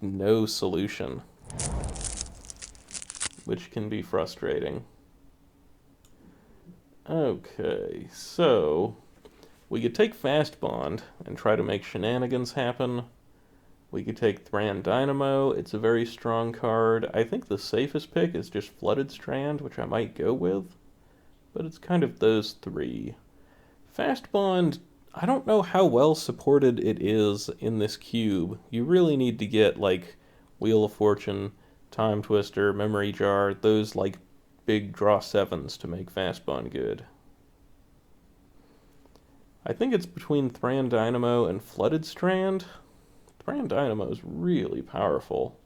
no solution, which can be frustrating. Okay, so we could take Fast Bond and try to make shenanigans happen. We could take Thran Dynamo. It's a very strong card. I think the safest pick is just Flooded Strand, which I might go with, but it's kind of those three. Fast Bond, I don't know how well supported it is in this cube. You really need to get like Wheel of Fortune, Time Twister, Memory Jar, those like big draw sevens to make Fast Bond good. I think it's between Thran Dynamo and Flooded Strand. Thran Dynamo is really powerful,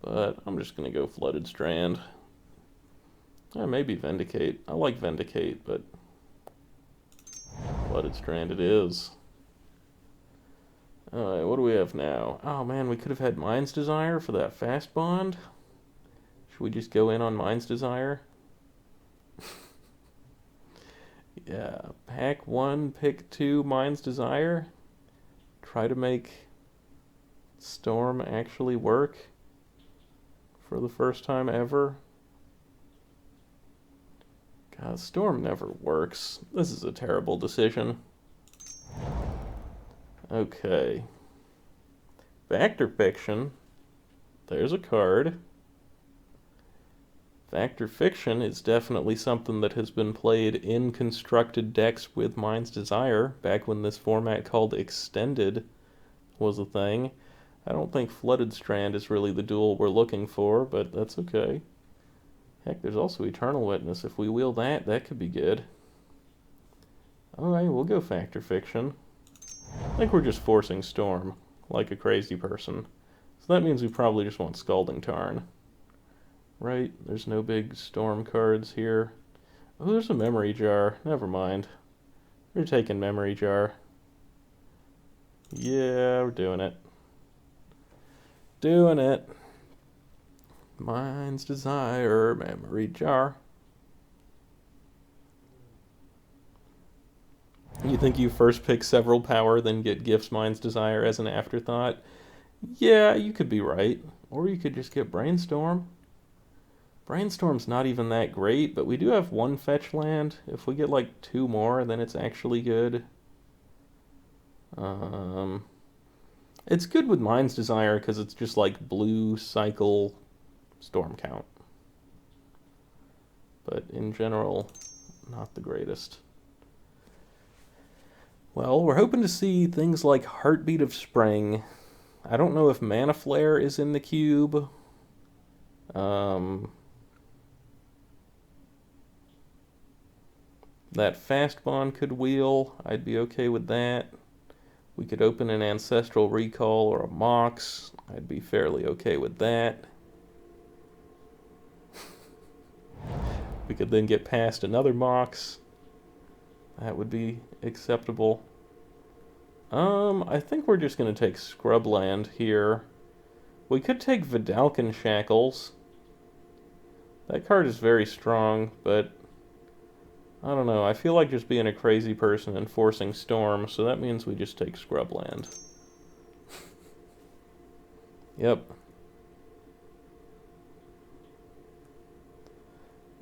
but I'm just going to go Flooded Strand. Maybe Vindicate. I like Vindicate, but Flooded Strand it is. Alright, what do we have now? Oh man, we could have had Mind's Desire for that Fast Bond. Should we just go in on Mind's Desire? Yeah, pack 1, pick 2, Mind's Desire. Try to make Storm actually work for the first time ever. God, Storm never works. This is a terrible decision. Okay. Factor Fiction. There's a card. Factor Fiction is definitely something that has been played in constructed decks with Mind's Desire, back when this format called Extended was a thing. I don't think Flooded Strand is really the duel we're looking for, but that's okay. Heck, there's also Eternal Witness. If we wheel that, that could be good. Alright, we'll go Factor Fiction. I think we're just forcing Storm, like a crazy person. So that means we probably just want Scalding Tarn. Right, there's no big Storm cards here. Oh, there's a Memory Jar. Never mind. We're taking Memory Jar. Yeah, we're doing it. Doing it. Mind's Desire, Memory Jar. You think you first pick several power, then get Gift's Mind's Desire as an afterthought? Yeah, you could be right. Or you could just get Brainstorm. Brainstorm's not even that great, but we do have one fetch land. If we get like 2 more, then it's actually good. It's good with Mind's Desire because it's just like blue cycle Storm count. But in general, not the greatest. Well, we're hoping to see things like Heartbeat of Spring. I don't know if Mana Flare is in the cube. That Fast Bond could wheel. I'd be okay with that. We could open an Ancestral Recall or a Mox. I'd be fairly okay with that. We could then get past another Mox. That would be acceptable. I think we're just going to take Scrubland here. We could take Vidalcan Shackles. That card is very strong, but I don't know. I feel like just being a crazy person and forcing Storm, so that means we just take Scrubland. Yep.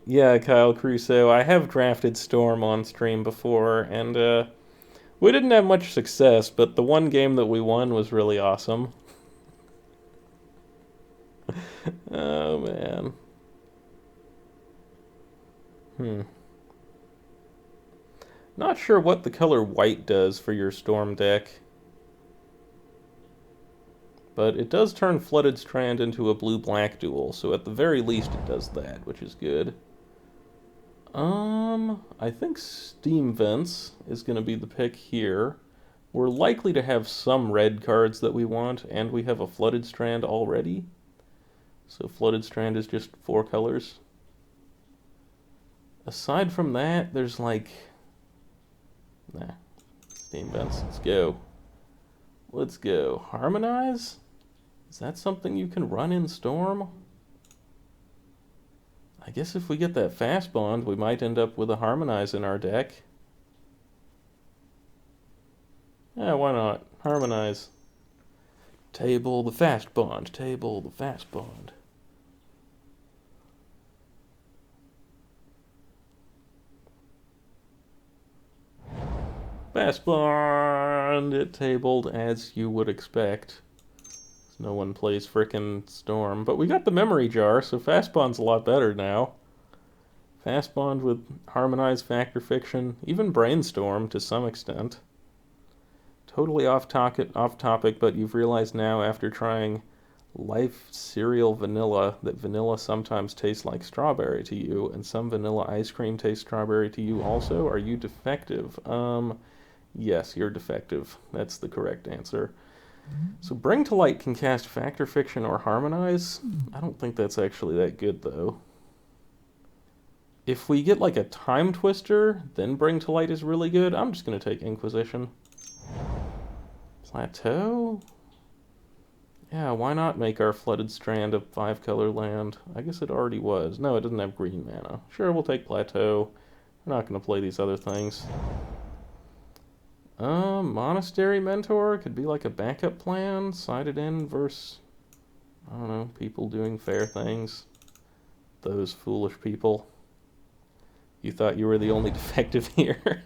Yeah, Kyle Crusoe, I have drafted Storm on stream before, and we didn't have much success, but the one game that we won was really awesome. Oh, man. Not sure what the color white does for your Storm deck. But it does turn Flooded Strand into a blue-black duel, so at the very least it does that, which is good. I think Steam Vents is going to be the pick here. We're likely to have some red cards that we want, and we have a Flooded Strand already. So Flooded Strand is just 4 colors. Aside from that, there's like... Nah. Steam Vents, let's go. Let's go. Harmonize? Is that something you can run in Storm? I guess if we get that Fast Bond, we might end up with a Harmonize in our deck. Yeah, why not? Harmonize. Table the fast bond. Table the fast bond. Fast bond! It tabled as you would expect. No one plays frickin' Storm. But we got the memory jar, so fast bond's a lot better now. Fast bond with harmonized factor fiction, even brainstorm to some extent. Totally off topic, but you've realized now after trying Life Cereal Vanilla that vanilla sometimes tastes like strawberry to you, and some vanilla ice cream tastes strawberry to you also. Are you defective? Yes, you're defective. That's the correct answer. So Bring to Light can cast Factor Fiction or Harmonize. I don't think that's actually that good, though. If we get like a Time Twister, then Bring to Light is really good. I'm just going to take Inquisition. Plateau? Yeah, why not make our Flooded Strand a 5-color land? I guess it already was. No, it doesn't have green mana. Sure, we'll take Plateau. We're not going to play these other things. Monastery Mentor could be like a backup plan. Sided in versus, I don't know, people doing fair things. Those foolish people. You thought you were the only defective here.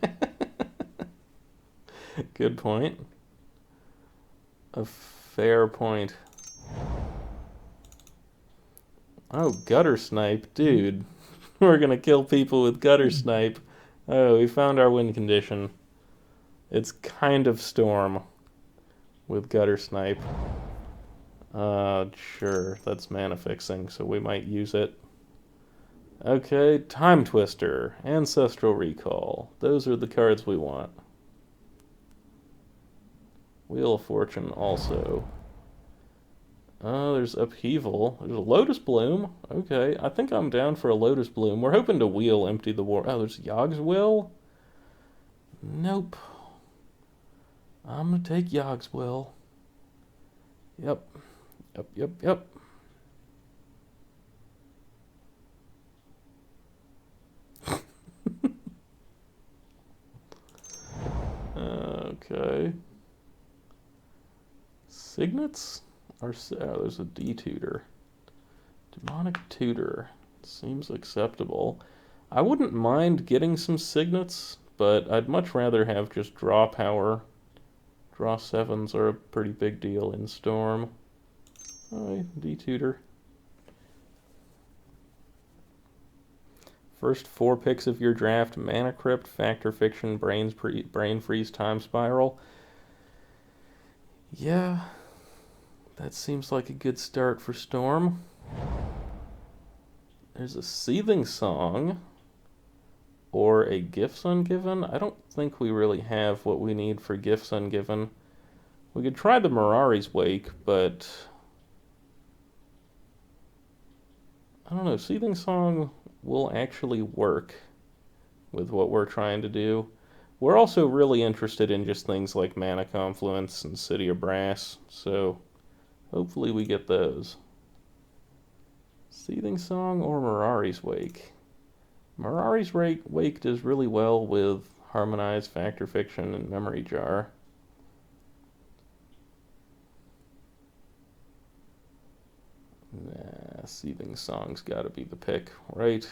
Good point. A fair point. Oh, Gutter Snipe. Dude. We're gonna kill people with Gutter Snipe. Oh, we found our win condition. It's kind of Storm with Gutter Snipe. Sure, that's mana fixing, so we might use it. Okay, Time Twister, Ancestral Recall. Those are the cards we want. Wheel of Fortune also. There's Upheaval. There's a Lotus Bloom. Okay, I think I'm down for a Lotus Bloom. We're hoping to wheel Empty the War. Oh, there's Yogg's Will? Nope. I'm gonna take Yogg's Will. Yep. Yep. Okay. Signets? Oh, there's a D-Tutor. Demonic Tutor. Seems acceptable. I wouldn't mind getting some Signets, but I'd much rather have just draw power. Draw 7s are a pretty big deal in Storm. Hi, D-Tutor. First 4 picks of your draft: Mana Crypt, Factor Fiction, Brain Freeze, Time Spiral. Yeah, that seems like a good start for Storm. There's a Seething Song or a Gifts Ungiven. I don't think we really have what we need for Gifts Ungiven. We could try the Mirari's Wake, but I don't know. Seething Song will actually work with what we're trying to do. We're also really interested in just things like Mana Confluence and City of Brass, so hopefully we get those. Seething Song or Mirari's Wake? Mirari's Wake does really well with Harmonized, Factor Fiction, and Memory Jar. Nah, Seething Song's gotta be the pick, right?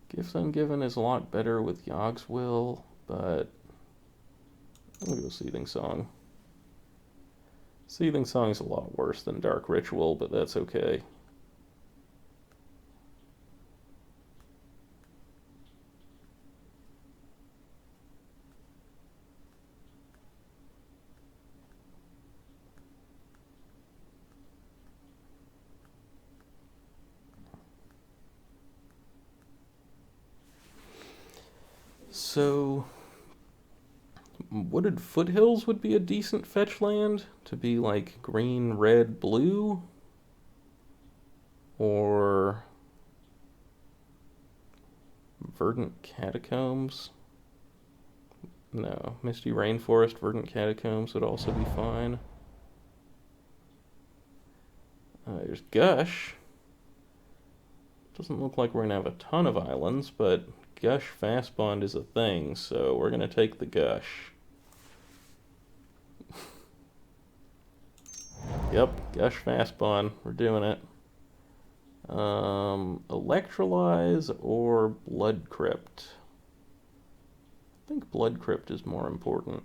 Gift Ungiven is a lot better with Yogg's Will, but I'm gonna go Seething Song. Seething Song's a lot worse than Dark Ritual, but that's okay. So, Wooded Foothills would be a decent fetch land to be like green, red, blue. Or Verdant Catacombs. No, Misty Rainforest, Verdant Catacombs would also be fine. There's Gush. Doesn't look like we're going to have a ton of islands, but Gush Fast Bond is a thing, so we're going to take the Gush. Yep, Gush Fastbond. We're doing it. Electrolyze or Blood Crypt? I think Blood Crypt is more important.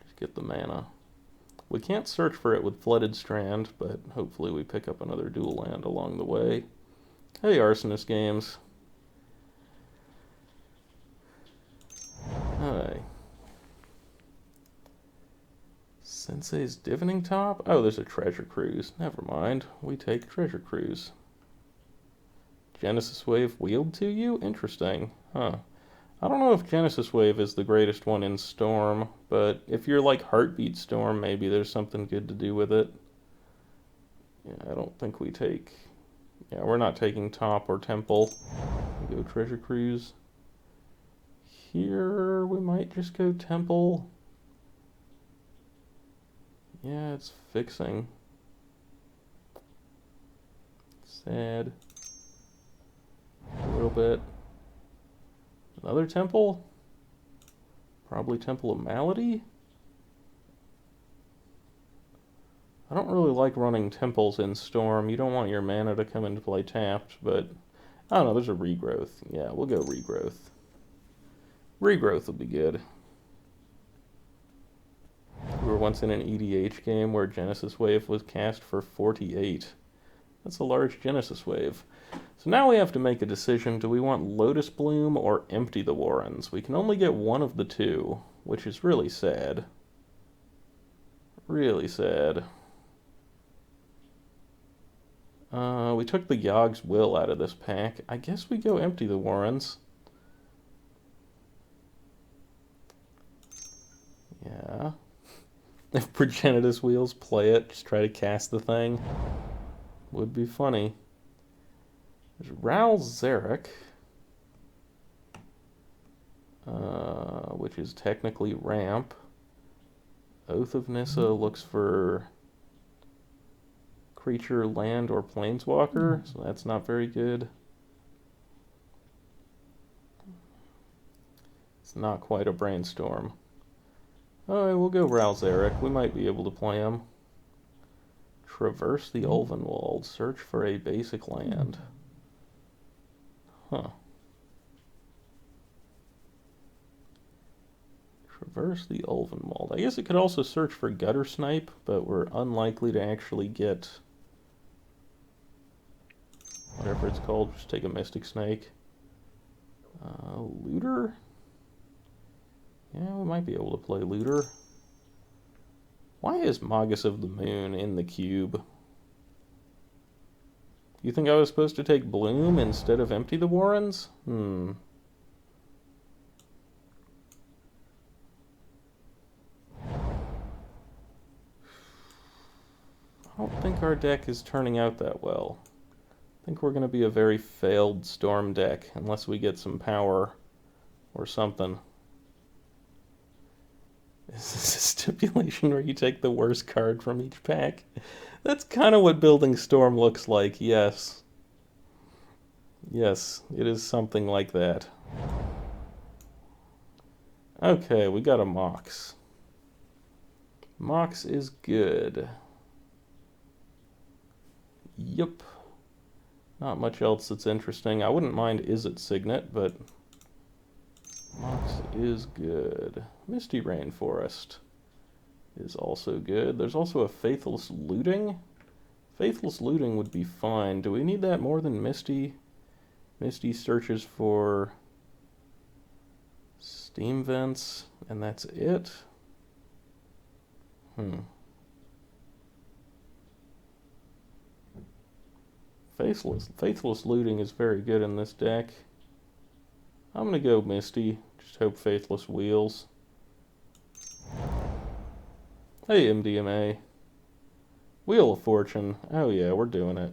Just get the mana. We can't search for it with Flooded Strand, but hopefully we pick up another dual land along the way. Hey, Arsonist Games. Hi. Sensei's Divining Top? Oh, there's a Treasure Cruise. Never mind. We take Treasure Cruise. Genesis Wave wheeled to you? Interesting. Huh. I don't know if Genesis Wave is the greatest one in Storm, but if you're like Heartbeat Storm, maybe there's something good to do with it. Yeah, I don't think we take... Yeah, we're not taking Top or Temple. We go Treasure Cruise. Here, we might just go Temple. Yeah, it's fixing. Sad. A little bit. Another Temple? Probably Temple of Malady? I don't really like running Temples in Storm. You don't want your mana to come into play tapped, but... I don't know, there's a Regrowth. Yeah, we'll go Regrowth. Regrowth will be good. We were once in an EDH game where Genesis Wave was cast for 48. That's a large Genesis Wave. So now we have to make a decision. Do we want Lotus Bloom or Empty the Warrens? We can only get one of the two, which is really sad. Really sad. We took the Yogg's Will out of this pack. I guess we go Empty the Warrens. Yeah. If Progenitus Wheels play it, just try to cast the thing. Would be funny. There's Ral Zarek, which is technically ramp. Oath of Nissa looks for creature, land, or planeswalker, so that's not very good. It's not quite a brainstorm. Alright, we'll go Ral Zarek. We might be able to play him. Traverse the Ulvenwald. Search for a basic land. Huh. Traverse the Ulvenwald. I guess it could also search for Gutter Snipe, but we're unlikely to actually get whatever it's called. Just take a Mystic Snake. Looter? Yeah, we might be able to play Looter. Why is Magus of the Moon in the cube? You think I was supposed to take Bloom instead of Empty the Warrens? I don't think our deck is turning out that well. I think we're going to be a very failed Storm deck unless we get some power or something. Is this a stipulation where you take the worst card from each pack? That's kind of what building Storm looks like, yes. Yes, it is something like that. Okay, we got a Mox. Mox is good. Yup. Not much else that's interesting. I wouldn't mind Izzet Signet, but Mox is good. Misty Rainforest is also good. There's also a Faithless Looting. Faithless Looting would be fine. Do we need that more than Misty? Misty searches for Steam Vents, and that's it? Faithless Looting is very good in this deck. I'm going to go Misty. Just hope Faithless wheels. Hey, MDMA. Wheel of Fortune. Oh yeah, we're doing it.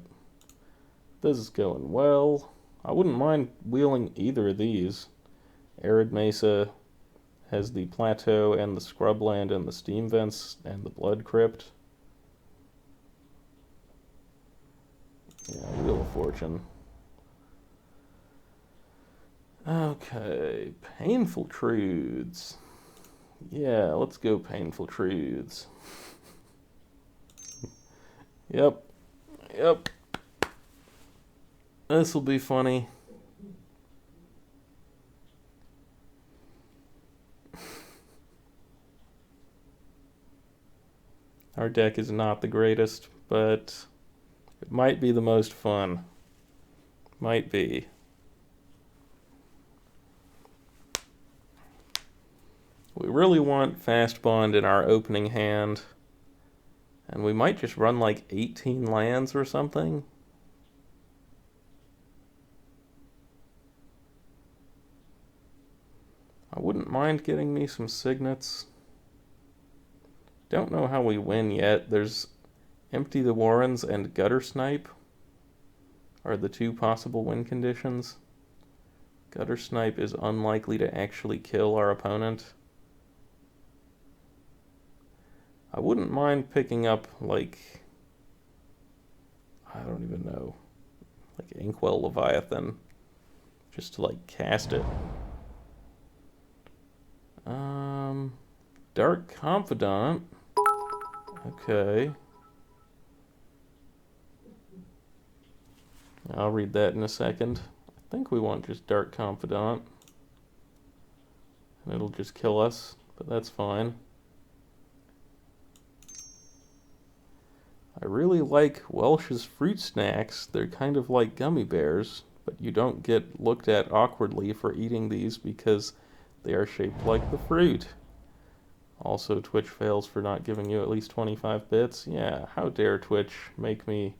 This is going well. I wouldn't mind wheeling either of these. Arid Mesa has the Plateau and the Scrubland and the Steam Vents and the Blood Crypt. Yeah, Wheel of Fortune. Okay, Painful Truths. Yeah, let's go Painful Truths. Yep. Yep. This'll be funny. Our deck is not the greatest, but it might be the most fun. Might be. We really want Fast Bond in our opening hand. And we might just run like 18 lands or something. I wouldn't mind getting me some signets. Don't know how we win yet. There's Empty the Warrens and Gutter Snipe are the two possible win conditions. Gutter Snipe is unlikely to actually kill our opponent. I wouldn't mind picking up, like, I don't even know, like Inkwell Leviathan, just to, like, cast it. Dark Confidant. Okay. I'll read that in a second. I think we want just Dark Confidant. And it'll just kill us, but that's fine. I really like Welch's Fruit Snacks. They're kind of like gummy bears, but you don't get looked at awkwardly for eating these because they are shaped like the fruit. Also, Twitch fails for not giving you at least 25 bits. Yeah, how dare Twitch make me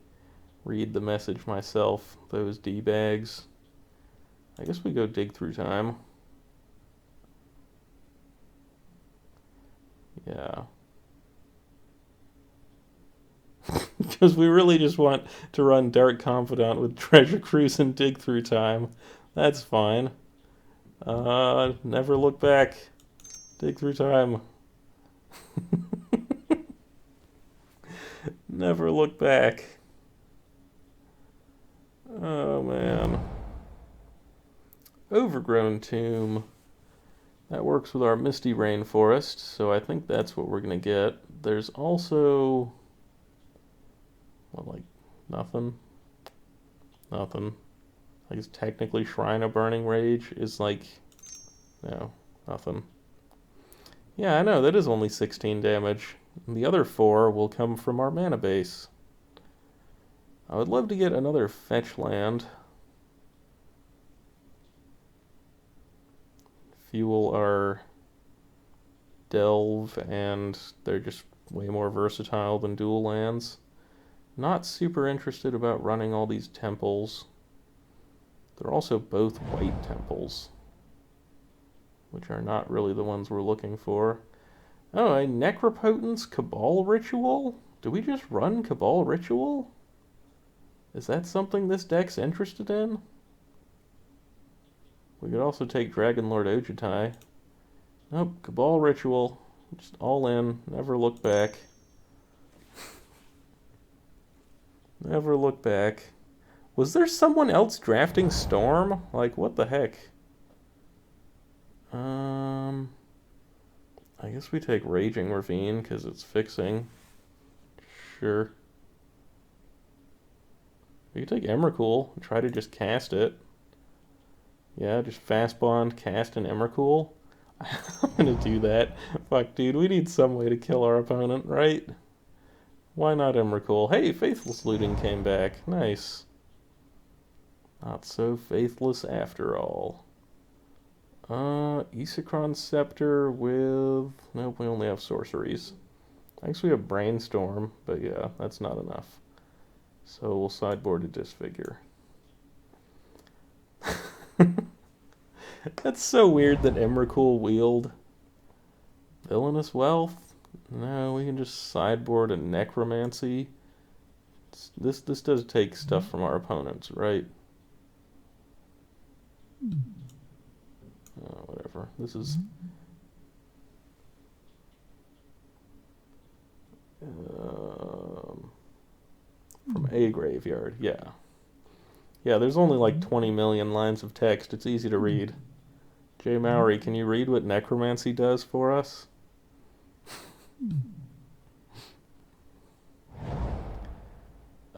read the message myself, those D-bags. I guess we go Dig Through Time. Yeah. Because we really just want to run Dark Confidant with Treasure Cruise and Dig Through Time. That's fine. Never look back. Dig Through Time. Never look back. Oh man. Overgrown Tomb. That works with our Misty Rainforest, so I think that's what we're gonna get. There's also... what, like, nothing? Nothing. I guess technically Shrine of Burning Rage is like... no, nothing. Yeah, I know, that is only 16 damage. The other 4 will come from our mana base. I would love to get another fetch land. Fuel our Delve, and they're just way more versatile than dual lands. Not super interested about running all these temples. They're also both white temples, which are not really the ones we're looking for. Oh, a Necropotence Cabal Ritual? Do we just run Cabal Ritual? Is that something this deck's interested in? We could also take Dragon Lord Ojutai. Nope, Cabal Ritual. Just all in, never look back. Never look back. Was there someone else drafting Storm? Like, what the heck? I guess we take Raging Ravine because it's fixing. Sure. We could take Emrakul and try to just cast it. Yeah, just Fast Bond, cast an Emrakul. I'm gonna do that. Fuck, dude, we need some way to kill our opponent, right? Why not Emrakul? Hey, Faithless Looting came back. Nice. Not so faithless after all. Isochron Scepter with... nope, we only have sorceries. I guess we have Brainstorm, but yeah, that's not enough. So we'll sideboard a Disfigure. That's so weird that Emrakul wield Villainous Wealth. No, we can just sideboard a Necromancy. This does take stuff from our opponents, right? Whatever. This is... from a graveyard, yeah. Yeah, there's only like 20 million lines of text. It's easy to read. Jay Mowry, can you read what Necromancy does for us?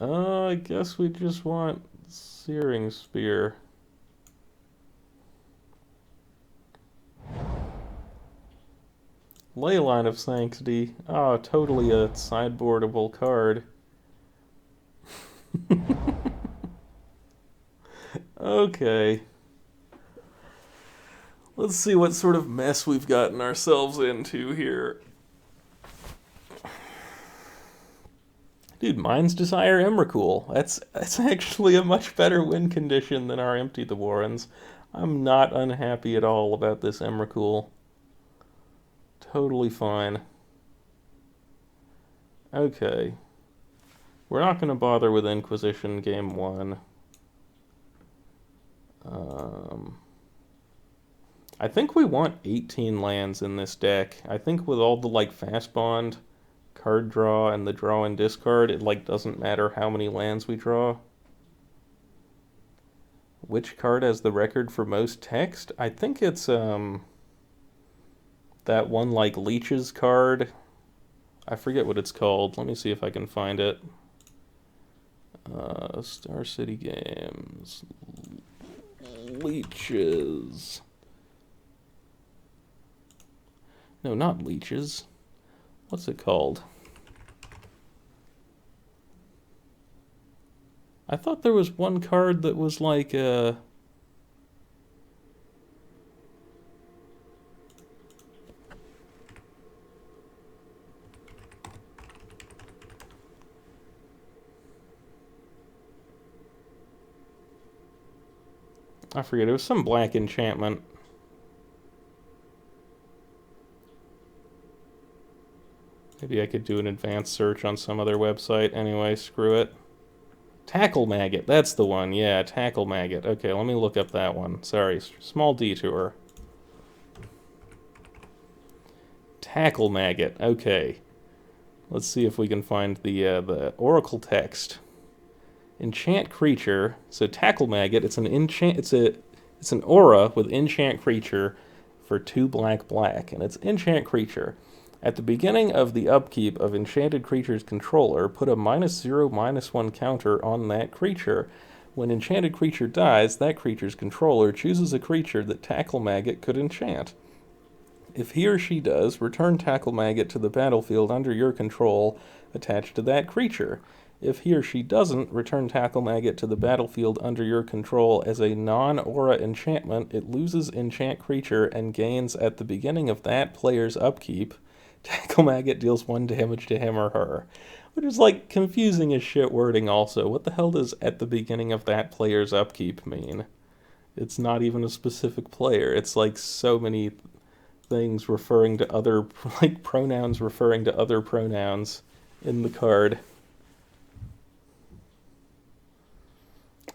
I guess we just want Searing Spear. Leyline of Sanctity. Oh, totally a sideboardable card. Okay. Let's see what sort of mess we've gotten ourselves into here. Dude, Mind's Desire Emrakul. That's actually a much better win condition than our Empty the Warrens. I'm not unhappy at all about this Emrakul. Totally fine. Okay. We're not going to bother with Inquisition game one. I think we want 18 lands in this deck. I think with all the like fast bond, card draw, and the draw and discard, it like doesn't matter how many lands we draw. Which card has the record for most text? I think it's that one like Leeches card. I forget what it's called. Let me see if I can find it. Star City Games. Leeches. No, not Leeches. What's it called? I thought there was one card that was like I forget, it was some black enchantment. Maybe I could do an advanced search on some other website. Anyway, screw it. Tackle Maggot, that's the one. Yeah, Tackle Maggot. Okay, let me look up that one. Sorry, small detour. Tackle Maggot. Okay. Let's see if we can find the Oracle text. Enchant creature. So Tackle Maggot, it's an enchant. It's an aura with enchant creature for 2 black, and it's enchant creature. At the beginning of the upkeep of enchanted creature's controller, put a -0/-1 counter on that creature. When enchanted creature dies, that creature's controller chooses a creature that Tackle Maggot could enchant. If he or she does, return Tackle Maggot to the battlefield under your control attached to that creature. If he or she doesn't, return Tackle Maggot to the battlefield under your control as a non-aura enchantment. It loses enchant creature and gains at the beginning of that player's upkeep. Tackle Maggot deals 1 damage to him or her. Which is like confusing as shit wording also. What the hell does at the beginning of that player's upkeep mean? It's not even a specific player. It's like so many things referring to other, like pronouns referring to other pronouns in the card.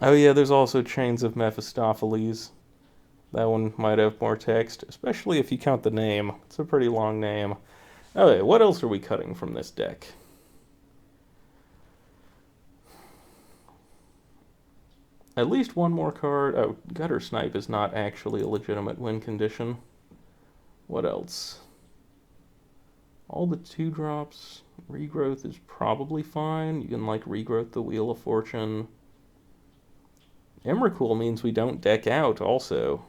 Oh yeah, there's also Chains of Mephistopheles. That one might have more text, especially if you count the name. It's a pretty long name. Okay, what else are we cutting from this deck? At least one more card. Oh, Gutter Snipe is not actually a legitimate win condition. What else? All the 2-drops. Regrowth is probably fine. You can like regrowth the Wheel of Fortune. Emrakul means we don't deck out also.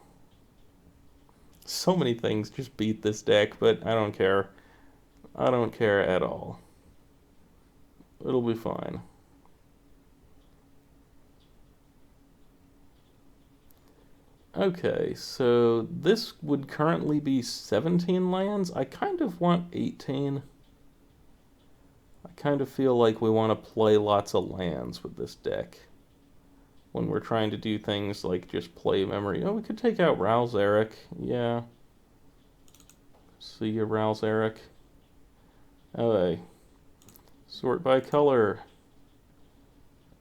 So many things just beat this deck, but I don't care. I don't care at all. It'll be fine. Okay, so this would currently be 17 lands. I kind of want 18. I kind of feel like we want to play lots of lands with this deck when we're trying to do things like just play memory. Oh, we could take out Ral Zarek. Yeah. See you, Ral Zarek. Okay. Sort by color.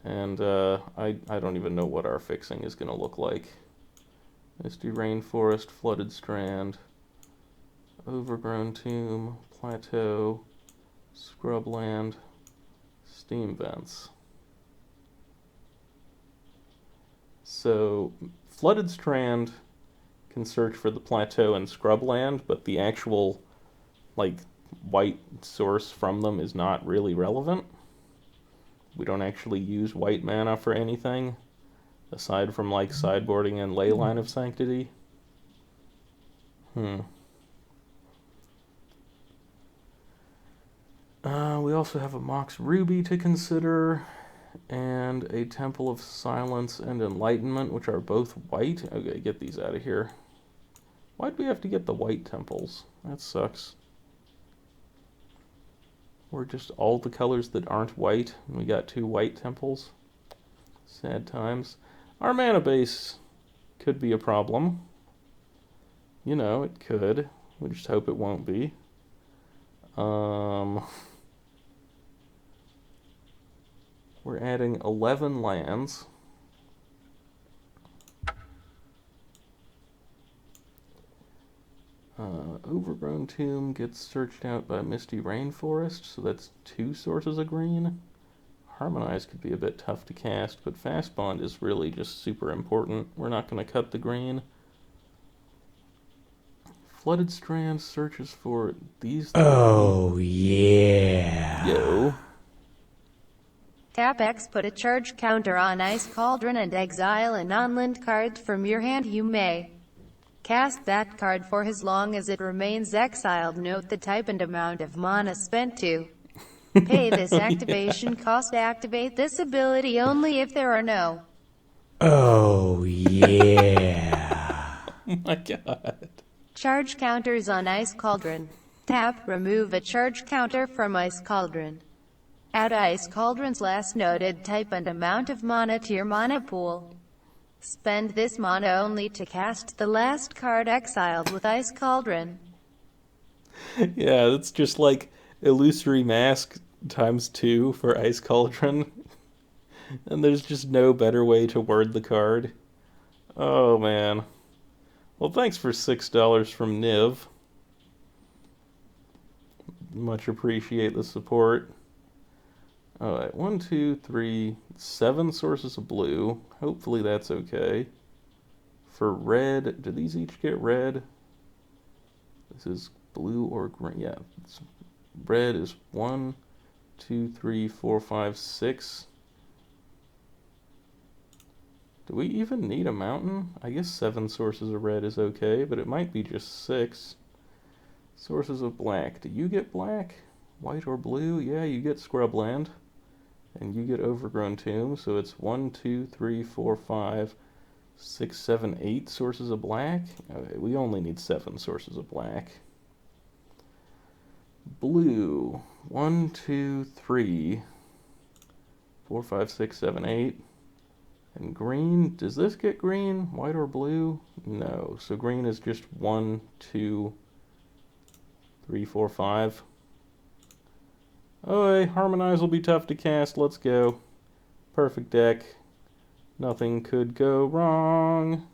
And I don't even know what our fixing is going to look like. Misty Rainforest, Flooded Strand, Overgrown Tomb, Plateau, Scrubland, Steam Vents. So, Flooded Strand can search for the Plateau and Scrubland, but the actual, like, white source from them is not really relevant. we don't actually use white mana for anything, aside from like sideboarding and Leyline of Sanctity. We also have a Mox Ruby to consider, and a Temple of Silence and Enlightenment, which are both white. Okay, get these out of here. Why'd we have to get the white temples? That sucks. We're just all the colors that aren't white, and we got 2 white temples. Sad times. Our mana base could be a problem. You know, it could. We just hope it won't be. We're adding 11 lands. Overgrown Tomb gets searched out by Misty Rainforest, so that's 2 sources of green. Harmonize could be a bit tough to cast, but Fast Bond is really just super important. We're not going to cut the green. Flooded Strand searches for these 3. Oh, yeah. Yo. Tap X, put a charge counter on Ice Cauldron and exile a non-land card from your hand. You may cast that card for as long as it remains exiled. Note the type and amount of mana spent to pay this activation cost. Activate this ability only if there are no Oh, yeah. Oh my god. charge counters on Ice Cauldron. Tap, remove a charge counter from Ice Cauldron. Add Ice Cauldron's last noted type and amount of mana to your mana pool. Spend this mana only to cast the last card exiled with Ice Cauldron. Yeah, that's just like Illusory Mask times 2 for Ice Cauldron. And there's just no better way to word the card. Oh man. Well, thanks for $6 from Niv. Much appreciate the support. Alright, 1, 2, 3, 7 sources of blue. Hopefully that's okay. For red, do these each get red? This is blue or green. Yeah, red is 1, 2, 3, 4, 5, 6. Do we even need a mountain? I guess 7 sources of red is okay, but it might be just 6. Sources of black. Do you get black? White or blue? Yeah, you get Scrubland. And you get Overgrown Tomb, so it's 1, 2, 3, 4, 5, 6, 7, 8 sources of black. Okay, we only need 7 sources of black. Blue. 1, 2, 3, 4, 5, 6, 7, 8. And green, does this get green? White or blue? No, so green is just 1, 2, 3, 4, 5. Oh, Harmonize will be tough to cast. Let's go. Perfect deck. Nothing could go wrong.